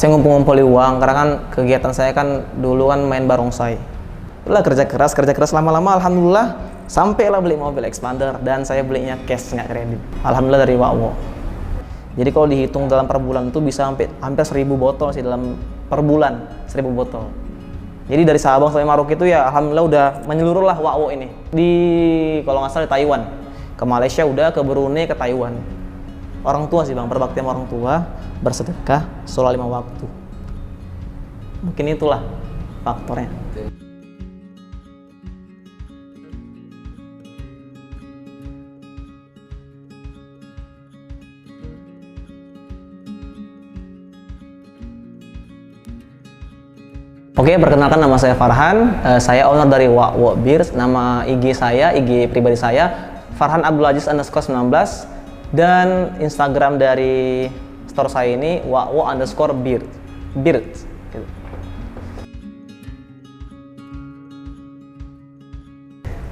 saya ngumpul-ngumpulin uang karena kan kegiatan saya kan dulu kan main barongsai. Itulah kerja keras lama-lama alhamdulillah sampailah beli mobil Expander dan saya belinya cash nggak kredit. Alhamdulillah dari Wakwo. Jadi kalau dihitung dalam per bulan itu bisa hampir 1000 botol sih dalam per bulan, 1000 botol. Jadi dari Sabang sampai Maroke itu ya alhamdulillah udah menyeluruh lah Wakwo ini. Di kalau nggak salah di Taiwan, ke Malaysia udah, ke Brunei, ke Taiwan. Orang tua sih Bang, berbakti sama orang tua, bersedekah, sholat 5 waktu. Mungkin itulah faktornya. Oke, perkenalkan nama saya Farhan, saya owner dari Wakwo Beers. Nama IG pribadi saya Farhan Abdul Aziz _19 dan Instagram dari store saya ini Wakwo_beers. Gitu.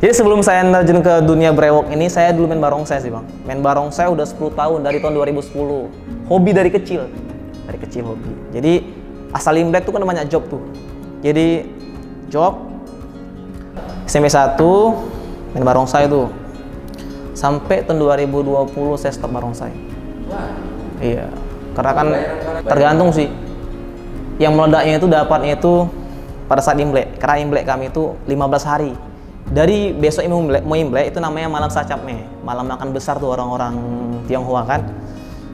Jadi sebelum saya terjun ke dunia brewok ini, saya dulu main barongsai sih Bang. Main barongsai udah 10 tahun, dari tahun 2010. Hobi dari kecil hobi. Jadi asal Imlek tuh kan namanya job tuh. Jadi job SMP 1 main barongsai tuh sampai tahun 2020 saya stop barongsai. Iya, karena kan tergantung sih. Yang meledaknya itu dapatnya itu pada saat Imlek. Karena Imlek kami itu 15 hari. Dari besok mau Imlek itu namanya malam sacapme, malam makan besar tuh orang-orang Tionghoa kan.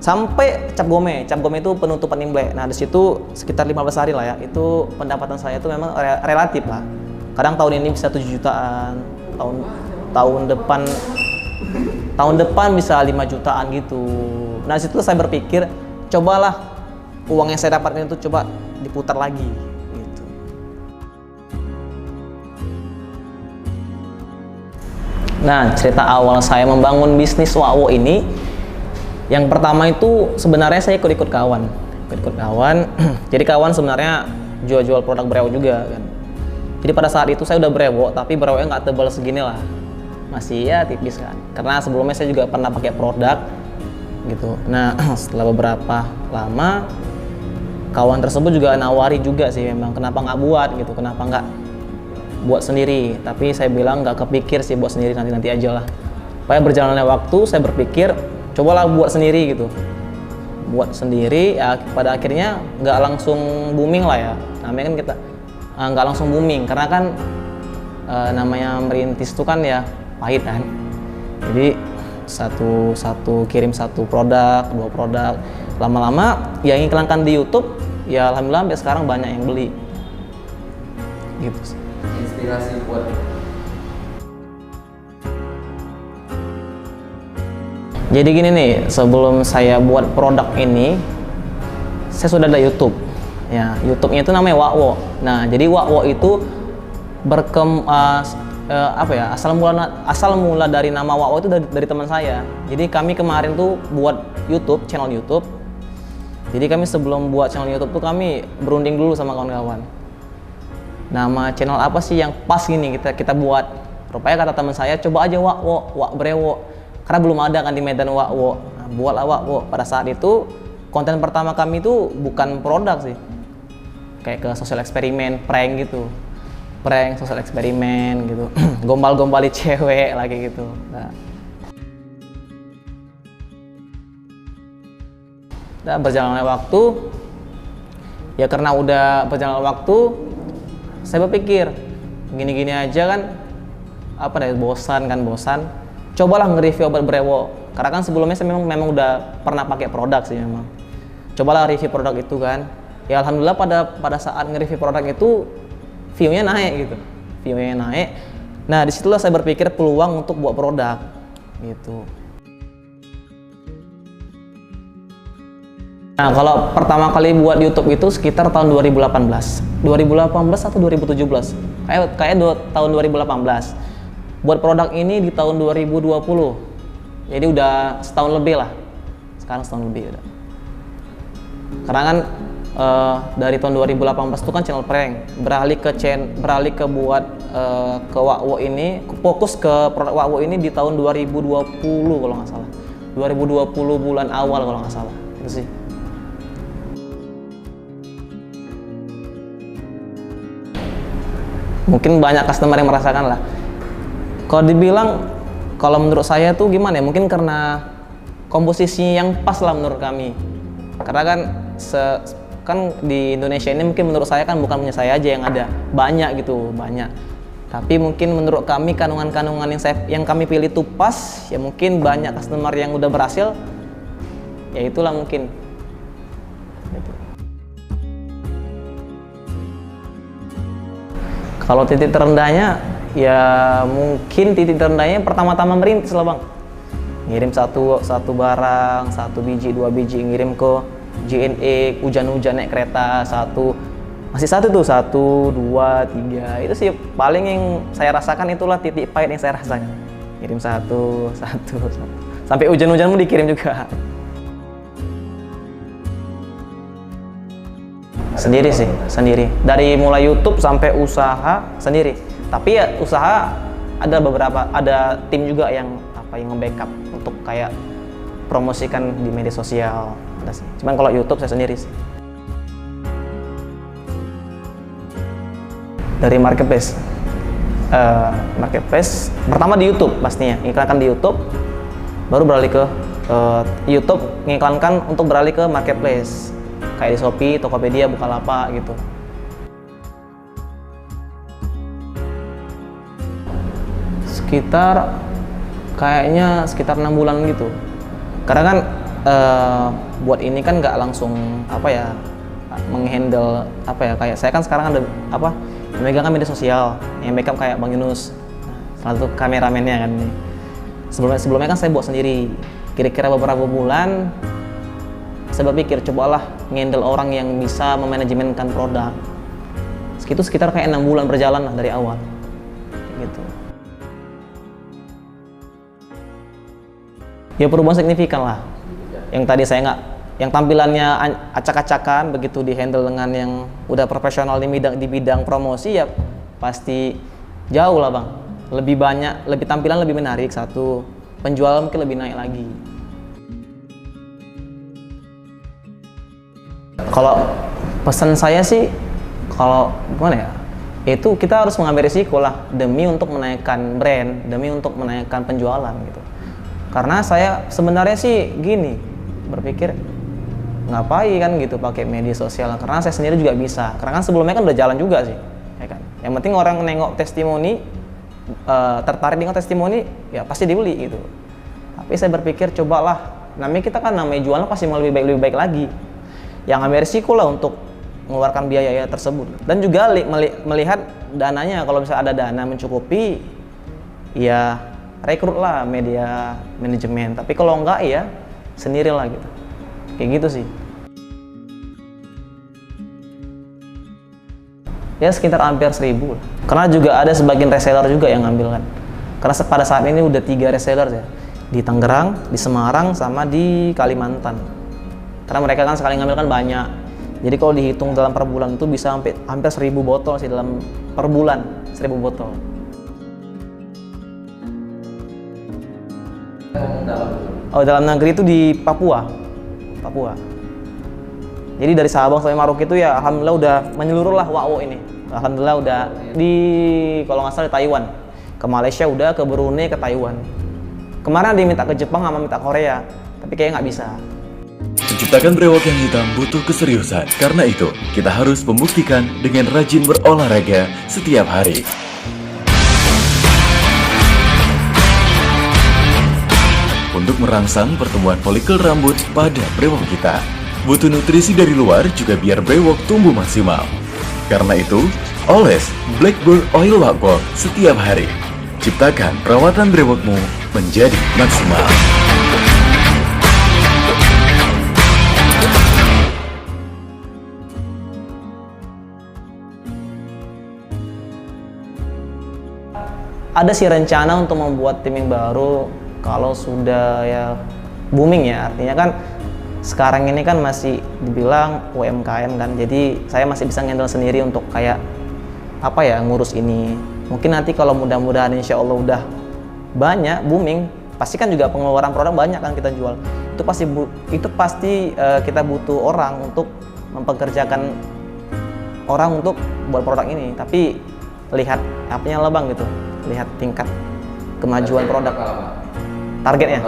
Sampai Cap Gome itu penutupan Imlek. Nah di situ sekitar 15 hari lah ya. Itu pendapatan saya itu memang relatif lah. Kadang tahun ini bisa 7 jutaan, tahun depan bisa 5 jutaan gitu. Nah di situ saya berpikir, cobalah uang yang saya dapatkan itu coba diputar lagi. Gitu. Nah cerita awal saya membangun bisnis Wakwo ini. Yang pertama itu sebenarnya saya ikut kawan. Jadi kawan sebenarnya jual produk brewok juga kan. Jadi pada saat itu saya udah brewok, tapi brewoknya nggak tebal segini lah, masih ya tipis kan. Karena sebelumnya saya juga pernah pakai produk gitu. Nah setelah beberapa lama kawan tersebut juga nawari juga sih memang kenapa nggak buat gitu, kenapa nggak buat sendiri. Tapi saya bilang nggak kepikir sih buat sendiri, nanti aja lah. Supaya berjalannya waktu saya berpikir cobalah buat sendiri gitu. Buat sendiri ya pada akhirnya nggak langsung booming lah ya. Namanya kan kita nggak langsung booming karena kan namanya merintis itu kan ya pahit kan. Jadi satu kirim satu produk, 2 produk, lama-lama yang iklankan di YouTube ya alhamdulillah sampai sekarang banyak yang beli. Gitu sih. Inspirasi buat Jadi gini nih, sebelum saya buat produk ini, saya sudah ada YouTube. Ya, YouTube-nya itu namanya Wakwo. Nah, jadi Wakwo itu asal mula dari nama Wakwo itu dari teman saya. Jadi kami kemarin tuh buat channel YouTube. Jadi kami sebelum buat channel YouTube tuh kami berunding dulu sama kawan-kawan. Nama channel apa sih yang pas gini kita buat? Rupanya kata teman saya, coba aja Wakwo, Wak Brewo. Karena belum ada kan di Medan Wakwo. Nah, buatlah Wakwo. Pada saat itu konten pertama kami itu bukan produk sih, kayak ke sosial eksperimen, prank gitu, sosial eksperimen gitu, gombal-gombali cewek lagi gitu. Nah, berjalannya waktu, ya karena udah berjalan waktu, saya berpikir gini-gini aja kan, bosan. Cobalah nge-review obat brewok. Karena kan sebelumnya saya memang udah pernah pakai produk sih memang. Cobalah review produk itu kan. Ya alhamdulillah pada saat nge-review produk itu view-nya naik gitu. Nah disitulah saya berpikir peluang untuk buat produk gitu. Nah kalau pertama kali buat YouTube itu sekitar tahun 2018 atau 2017. Kayak tahun 2018. Buat produk ini di tahun 2020, jadi udah setahun lebih lah. Sekarang setahun lebih udah. Karena kan dari tahun 2018 itu kan channel prank, beralih ke buat ke Wakwo ini, fokus ke produk Wakwo ini di tahun 2020 kalau nggak salah. 2020 bulan awal kalau nggak salah, itu sih. Mungkin banyak customer yang merasakan lah. Kalau dibilang, kalau menurut saya tuh gimana ya, mungkin karena komposisi yang pas lah menurut kami. Karena kan kan di Indonesia ini mungkin menurut saya kan bukan punya saya aja yang ada, banyak gitu, banyak. Tapi mungkin menurut kami kandungan-kandungan yang kami pilih itu pas, ya mungkin banyak customer yang udah berhasil, ya itulah mungkin. Gitu. Kalau titik terendahnya, ya mungkin titik terendahnya pertama-tama merintis lah bang. Ngirim satu barang, 1 biji, 2 biji, ngirim ke JNE, hujan-hujan naik kereta, masih satu tuh, 1, 2, 3. Itu sih paling yang saya rasakan, itulah titik pahit yang saya rasakan. Ngirim satu. Sampai hujan-hujan pun dikirim juga. Sendiri sih, sendiri. Dari mulai YouTube sampai usaha sendiri. Tapi ya usaha ada tim juga yang nge-backup untuk kayak promosikan di media sosial. Ada sih. Cuman kalau YouTube saya sendiri sih. Dari marketplace. Marketplace pertama di YouTube pastinya, iklankan di YouTube, baru beralih ke YouTube, ngiklankan untuk beralih ke marketplace. Kayak di Shopee, Tokopedia, Bukalapak gitu. Kayaknya sekitar 6 bulan gitu. Karena kan buat ini kan nggak langsung menghandle kayak saya kan sekarang ada memegang media sosial, yang backup kayak Bang Yunus, salah satu kameramennya kan. Sebelumnya kan saya buat sendiri. Kira-kira beberapa bulan saya berpikir cobalah ngendel orang yang bisa memanajemenkan produk. Sekitar kayak 6 bulan berjalan lah dari awal gitu. Ya perubahan signifikan lah. Yang tadi yang tampilannya acak-acakan, begitu di handle dengan yang udah profesional di bidang promosi, ya pasti jauh lah bang. Lebih banyak, tampilan lebih menarik, satu, penjualan mungkin lebih naik lagi. Kalau pesan saya sih, kalau gimana ya, itu kita harus mengambil risiko lah demi untuk menaikkan brand, demi untuk menaikkan penjualan gitu. Karena saya sebenarnya sih gini, berpikir ngapain kan gitu pakai media sosial, karena saya sendiri juga bisa. Karena kan sebelumnya kan udah jalan juga sih, ya kan. Yang penting orang nengok testimoni, tertarik dengan testimoni, ya pasti dibeli gitu. Tapi saya berpikir cobalah, namanya jualan pasti mau lebih baik lagi. Yang ambil risiko lah untuk mengeluarkan biaya tersebut, dan juga melihat dananya. Kalau misalnya ada dana mencukupi, ya rekrutlah media manajemen. Tapi kalau enggak, ya sendirilah gitu. Kayak gitu sih. Ya sekitar hampir 1.000. Karena juga ada sebagian reseller juga yang ngambil kan. Karena pada saat ini udah 3 reseller ya, di Tangerang, di Semarang, sama di Kalimantan. Karena mereka kan sekali ngambil kan banyak. Jadi kalau dihitung dalam per bulan itu bisa hampir 1.000 botol sih dalam per bulan, 1.000 botol. Dalam negeri itu di Papua. Jadi dari Sabang sampai Maroke itu ya alhamdulillah udah menyeluruh lah WAO ini. Alhamdulillah udah kalau nggak salah di Taiwan. Ke Malaysia udah, ke Brunei, ke Taiwan. Kemarin diminta ke Jepang sama minta Korea, tapi kayaknya nggak bisa. Menciptakan brewok yang hitam butuh keseriusan. Karena itu, kita harus membuktikan dengan rajin berolahraga setiap hari. Untuk merangsang pertumbuhan folikel rambut pada brewok kita, butuh nutrisi dari luar juga biar brewok tumbuh maksimal. Karena itu, oles Blackbird Oil Wakbor setiap hari. Ciptakan perawatan brewokmu menjadi maksimal. Ada sih rencana untuk membuat tim yang baru kalau sudah ya booming ya. Artinya kan sekarang ini kan masih dibilang UMKM kan, jadi saya masih bisa ngendal sendiri untuk kayak ngurus ini. Mungkin nanti kalau mudah-mudahan insya Allah udah banyak booming, pasti kan juga pengeluaran produk banyak kan kita jual. Itu pasti kita butuh orang untuk mempekerjakan orang untuk buat produk ini. Tapi lihat apanya lah bang gitu, lihat tingkat kemajuan produk. Targetnya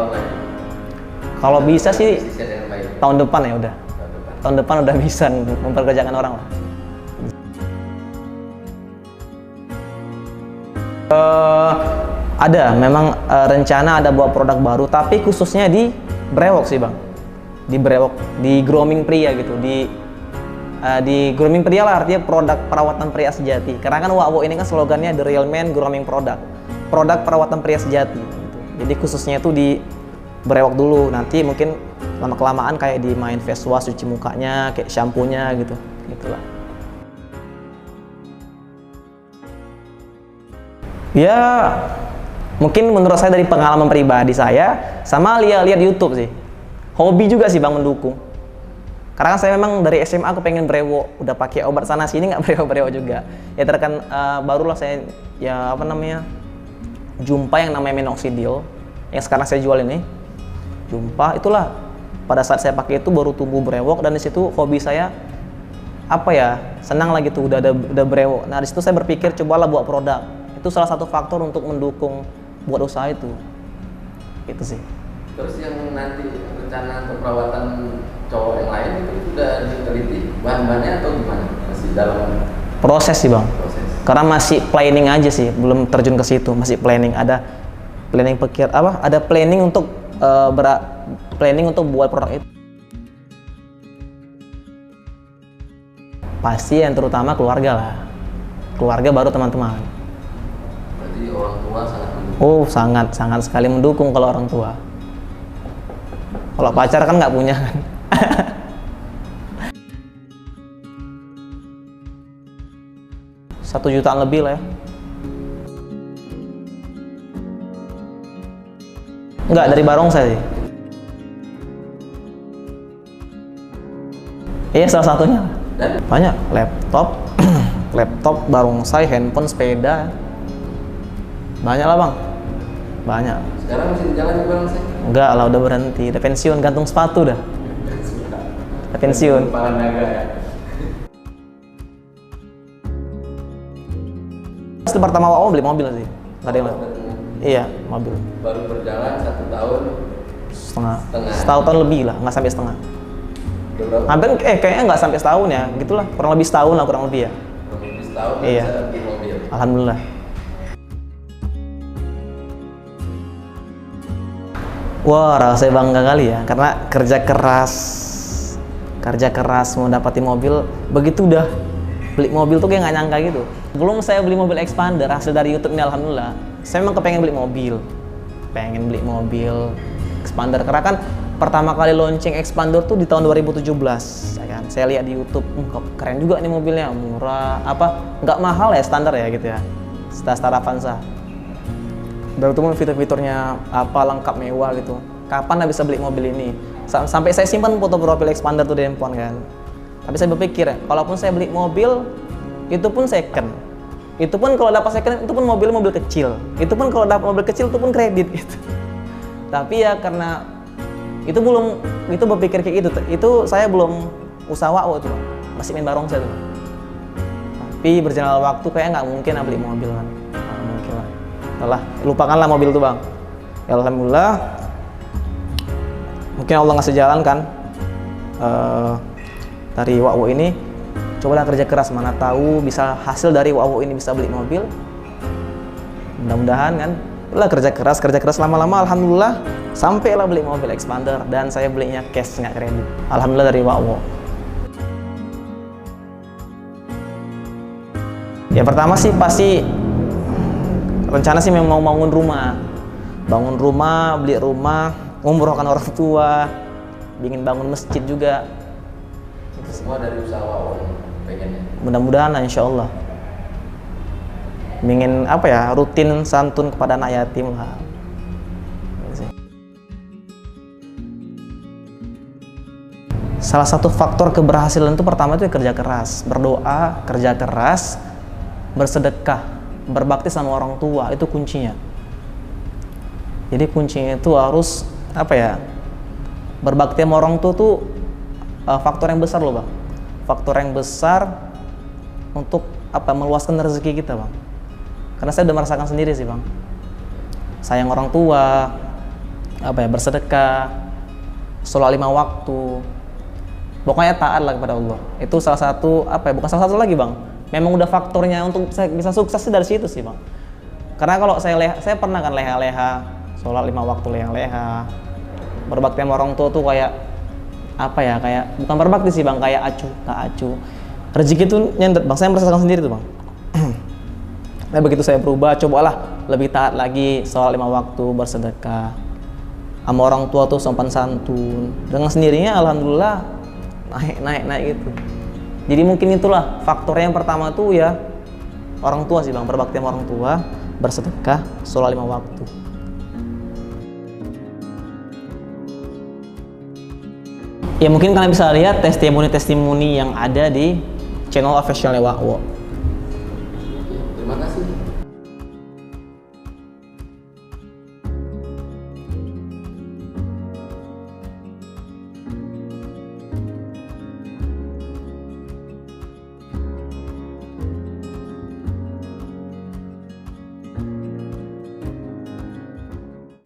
kalau bisa sih tahun depan ya udah. Tahun depan udah bisa memperkerjakan orang lah. Ada memang rencana ada buat produk baru, tapi khususnya di brewok sih bang, di brewok, di grooming pria gitu, di grooming pria lah, artinya produk perawatan pria sejati. Karena kan WAWO ini kan slogannya The Real Man Grooming Product, produk perawatan pria sejati gitu. Jadi khususnya itu di brewok dulu, nanti mungkin lama kelamaan kayak di main face wash, cuci mukanya, kayak shampoo-nya gitu, gitulah. Ya mungkin menurut saya dari pengalaman pribadi saya sama lihat YouTube sih, hobi juga sih bang mendukung. Karena kan saya memang dari SMA aku pengen brewok, udah pakai obat sana sini nggak brewok juga. Ya terkan barulah saya ya apa namanya jumpa yang namanya minoxidil yang sekarang saya jual ini. Jumpa itulah pada saat saya pakai itu baru tumbuh brewok, dan di situ hobi saya apa ya senang lagi tuh udah brewok. Nah di situ saya berpikir cobalah buat produk. Itu salah satu faktor untuk mendukung buat usaha itu sih. Terus yang nanti rencana untuk perawatan cowok yang lain itu sudah diteliti bahan-bahannya atau gimana? Masih dalam proses sih bang. Proses. Karena masih planning aja sih, belum terjun ke situ, masih planning. Ada planning ada planning untuk planning untuk buat produk itu. Pasti yang terutama keluarga lah, keluarga baru teman-teman. Berarti orang tua sangat mendukung. Oh sangat sekali mendukung kalau orang tua. Kalau pacar kan nggak punya kan. 1 jutaan lebih lah ya. Enggak, dari barongsai sih. Iya salah satunya. Dan Banyak, laptop, laptop, barongsai, handphone, sepeda. Banyak lah bang. Banyak. sekarang masih jalan di Barongsai? Enggak lah, udah berhenti, udah pensiun, gantung sepatu dah. Udah pensiun. Kepala naga ya. Itu pertama WAWO beli mobil sih. Nggak ada yang lain. Iya, mobil. Baru berjalan 1 tahun Setengah. Setengah. Setahun tahun lebih lah, nggak sampai setengah. udah berapa? Hampir kayaknya nggak sampai setahun ya, gitulah. Kurang lebih setahun lah, kurang lebih ya. Kurang lebih setahun Iya. bisa beli mobil. Alhamdulillah. Wah, rasanya bangga kali ya, karena kerja keras mau dapatin mobil, begitu udah beli mobil tuh kayak nggak nyangka gitu. Belum saya beli mobil expander, hasil dari YouTube ini alhamdulillah. Saya memang kepengen beli mobil expander, karena kan pertama kali launching expander tuh di tahun 2017, ya kan. Saya lihat di YouTube, keren juga nih mobilnya, murah, nggak mahal ya, standar ya gitu ya, standar Avanza. Dan itu fitur-fiturnya lengkap mewah gitu. Kapan lah bisa beli mobil ini? Sampai saya simpan foto profil expander tuh di handphone kan. Tapi saya berpikir ya, kalaupun saya beli mobil, itu pun second. Itu pun kalau dapat second, itu pun mobil kecil. Itu pun kalau dapat mobil kecil, itu pun kredit gitu. Tapi ya karena itu berpikir kayak gitu. Itu saya belum usaha WAWO tuh, masih main barongsai tuh. Tapi berjalan waktu kayak nggak mungkin lah beli mobil kan. Nggak mungkin lah. Udah, lupakanlah mobil tuh bang. Ya, alhamdulillah. Mungkin Allah ngasih jalan kan. Dari WAWO ini, cobalah kerja keras, mana tahu bisa hasil dari WAWO ini bisa beli mobil. Mudah-mudahan kan. Lah kerja keras lama-lama alhamdulillah sampailah beli mobil expander, dan saya belinya cash nggak kredit. Alhamdulillah dari WAWO. Ya pertama sih pasti rencana sih memang mau bangun rumah, beli rumah, umrohkan orang tua, ingin bangun masjid juga. Semua dari usaha WAWO pengennya. Mudah-mudahan lah insya Allah. Ingin rutin santun kepada anak yatim lah. Salah satu faktor keberhasilan itu pertama itu kerja keras, berdoa, kerja keras, bersedekah, berbakti sama orang tua, itu kuncinya. Jadi kuncinya itu harus berbakti sama orang tua tuh faktor yang besar loh bang. Faktor yang besar untuk meluaskan rezeki kita bang. Karena saya udah merasakan sendiri sih bang, sayang orang tua, bersedekah, sholat 5 waktu, pokoknya taat lah kepada Allah. Itu salah satu bukan salah satu lagi bang, memang udah faktornya untuk saya bisa sukses sih dari situ sih bang. Karena kalau saya pernah kan leha-leha, sholat 5 waktu leha-leha, berbakti sama orang tua tuh kayak kayak bukan berbakti sih bang, kayak acuh. Rezeki itu nyendet bang, saya merasakan sendiri tuh bang. Nah begitu saya berubah, cobalah lebih taat lagi, sholat 5 waktu, bersedekah, sama orang tua tuh sopan santun. Dengan sendirinya alhamdulillah naik gitu. Jadi mungkin itulah faktornya. Yang pertama tuh ya orang tua sih bang, berbakti sama orang tua, bersedekah, sholat 5 waktu. Ya mungkin kalian bisa lihat testimoni-testimoni yang ada di channel officialnya Wa'wo.